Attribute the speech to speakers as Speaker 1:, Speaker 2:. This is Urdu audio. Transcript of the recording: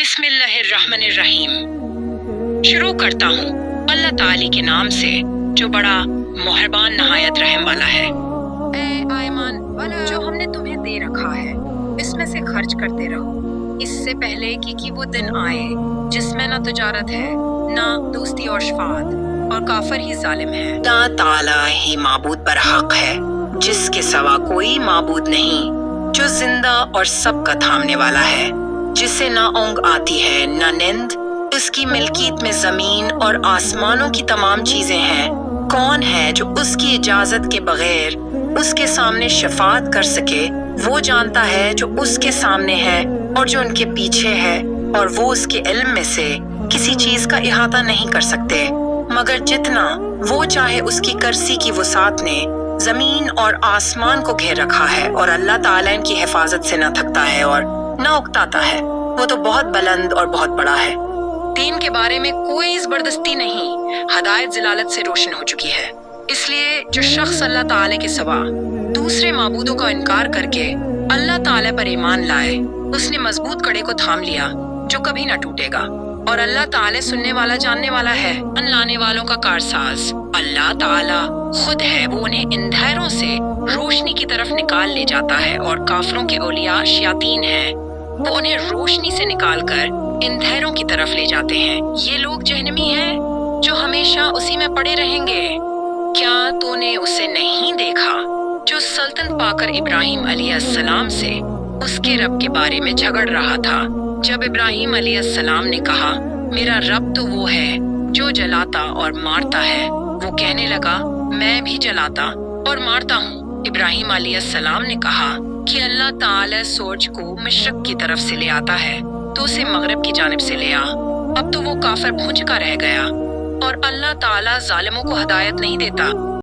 Speaker 1: بسم اللہ الرحمن الرحیم۔ شروع کرتا ہوں اللہ تعالی کے نام سے جو بڑا مہربان نہایت رحم والا ہے۔ اے ایمان والا، جو ہم نے تمہیں دے رکھا ہے اس میں سے خرچ کرتے رہو، اس سے پہلے کہ وہ دن آئے جس میں نہ تجارت ہے نہ دوستی اور شفاعت، اور کافر ہی ظالم ہے۔ اللہ تعالی ہی معبود پر حق ہے، جس کے سوا کوئی معبود نہیں، جو زندہ اور سب کا تھامنے والا ہے، جسے نہ اونگ آتی ہے نہ نیند، اس کی ملکیت میں زمین اور آسمانوں کی تمام چیزیں ہیں۔ کون ہے جو اس کی اجازت کے بغیر اس کے سامنے شفاعت کر سکے؟ وہ جانتا ہے جو اس کے سامنے ہے اور جو ان کے پیچھے ہے، اور وہ اس کے علم میں سے کسی چیز کا احاطہ نہیں کر سکتے مگر جتنا وہ چاہے۔ اس کی کرسی کی وسعت نے زمین اور آسمان کو گھیر رکھا ہے، اور اللہ تعالیٰ ان کی حفاظت سے نہ تھکتا ہے اور نہ اکتاتا ہے۔ وہ تو بہت بلند اور بہت بڑا ہے۔ دین کے بارے میں کوئی زبردستی نہیں، ہدایت ضلالت سے روشن ہو چکی ہے۔ اس لیے جو شخص اللہ تعالیٰ کے سوا دوسرے معبودوں کا انکار کر کے اللہ تعالیٰ پر ایمان لائے، اس نے مضبوط کڑے کو تھام لیا جو کبھی نہ ٹوٹے گا، اور اللہ تعالیٰ سننے والا جاننے والا ہے، ان لانے والوں کا کارساز۔ اللہ تعالیٰ خود ہے، وہ انہیں اندھیروں سے روشنی کی طرف نکال لے جاتا ہے، اور کافروں کے اولیاء شیاطین ہیں، وہ انہیں روشنی سے نکال کر اندھیروں کی طرف لے جاتے ہیں۔ یہ لوگ جہنمی ہیں جو ہمیشہ اسی میں پڑے رہیں گے۔ کیا تو نے اسے نہیں دیکھا جو سلطنت پا کر ابراہیم علیہ السلام سے اس کے رب کے بارے میں جھگڑ رہا تھا؟ جب ابراہیم علیہ السلام نے کہا میرا رب تو وہ ہے جو جلاتا اور مارتا ہے، وہ کہنے لگا میں بھی جلاتا اور مارتا ہوں۔ ابراہیم علیہ السلام نے کہا کہ اللہ تعالی سورج کو مشرق کی طرف سے لے آتا ہے تو اسے مغرب کی جانب سے لے آ۔ اب تو وہ کافر بھون چکا رہ گیا، اور اللہ تعالی ظالموں کو ہدایت نہیں دیتا۔